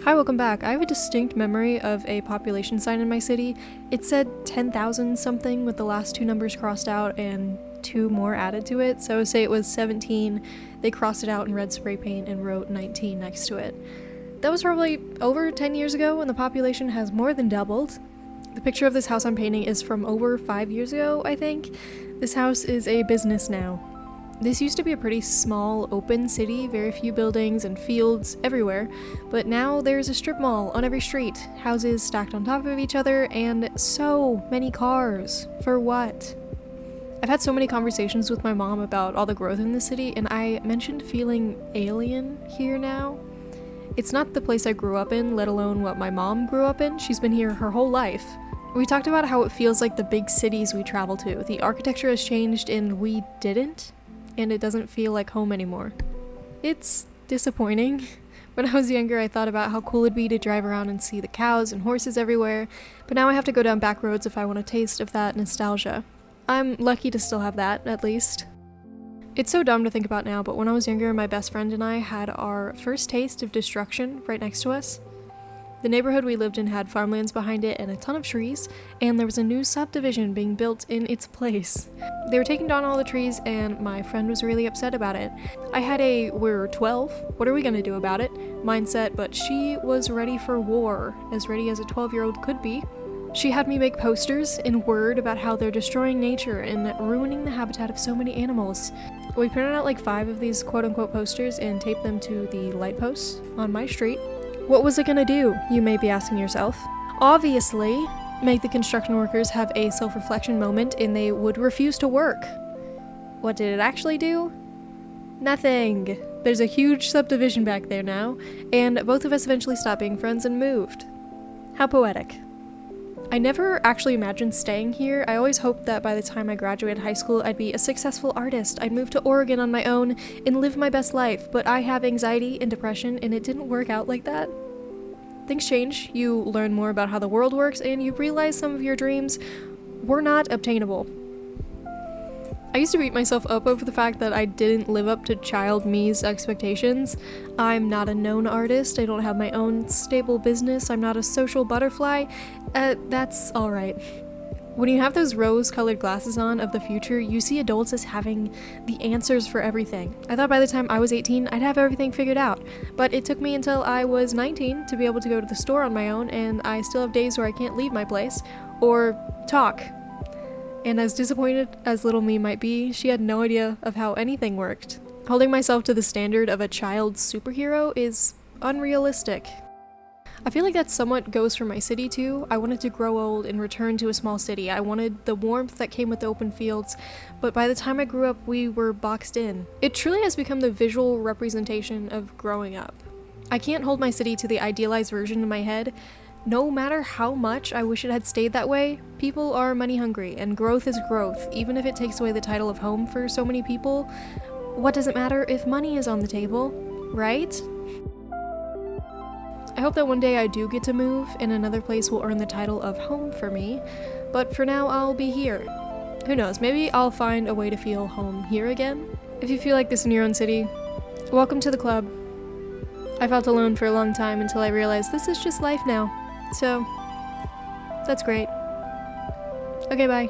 Hi, welcome back. I have a distinct memory of a population sign in my city. It said 10,000 something with the last two numbers crossed out and two more added to it. So say it was 17, they crossed it out in red spray paint and wrote 19 next to it. That was probably over 10 years ago, and the population has more than doubled. The picture of this house I'm painting is from over 5 years ago, I think. This house is a business now. This used to be a pretty small, open city, very few buildings and fields everywhere, but now there's a strip mall on every street, houses stacked on top of each other, and so many cars. For what? I've had so many conversations with my mom about all the growth in the city, and I mentioned feeling alien here now. It's not the place I grew up in, let alone what my mom grew up in. She's been here her whole life. We talked about how it feels like the big cities we travel to. The architecture has changed and we didn't. And it doesn't feel like home anymore. It's disappointing. When I was younger, I thought about how cool it'd be to drive around and see the cows and horses everywhere, but now I have to go down back roads if I want a taste of that nostalgia. I'm lucky to still have that, at least. It's so dumb to think about now, but when I was younger, my best friend and I had our first taste of destruction right next to us. The neighborhood we lived in had farmlands behind it and a ton of trees, and there was a new subdivision being built in its place. They were taking down all the trees, and my friend was really upset about it. I had a "we're 12, what are we gonna do about it" mindset, but she was ready for war, as ready as a 12-year-old could be. She had me make posters in Word about how they're destroying nature and ruining the habitat of so many animals. We printed out like 5 of these quote-unquote posters and taped them to the light posts on my street. What was it gonna do, you may be asking yourself? Obviously, make the construction workers have a self-reflection moment and they would refuse to work. What did it actually do? Nothing. There's a huge subdivision back there now, and both of us eventually stopped being friends and moved. How poetic. I never actually imagined staying here. I always hoped that by the time I graduated high school, I'd be a successful artist. I'd move to Oregon on my own and live my best life, but I have anxiety and depression, and it didn't work out like that. Things change, you learn more about how the world works, and you realize some of your dreams were not obtainable. I used to beat myself up over the fact that I didn't live up to child me's expectations. I'm not a known artist, I don't have my own stable business, I'm not a social butterfly. That's alright. When you have those rose-colored glasses on of the future, you see adults as having the answers for everything. I thought by the time I was 18, I'd have everything figured out, but it took me until I was 19 to be able to go to the store on my own, and I still have days where I can't leave my place, or talk. And as disappointed as little me might be, she had no idea of how anything worked. Holding myself to the standard of a child superhero is unrealistic. I feel like that somewhat goes for my city too. I wanted to grow old and return to a small city. I wanted the warmth that came with the open fields, but by the time I grew up, we were boxed in. It truly has become the visual representation of growing up. I can't hold my city to the idealized version in my head. No matter how much I wish it had stayed that way, people are money hungry, and growth is growth, even if it takes away the title of home for so many people. What does it matter if money is on the table, right? I hope that one day I do get to move, and another place will earn the title of home for me, but for now I'll be here. Who knows, maybe I'll find a way to feel home here again? If you feel like this in your own city, welcome to the club. I felt alone for a long time until I realized this is just life now. So, that's great. Okay, bye.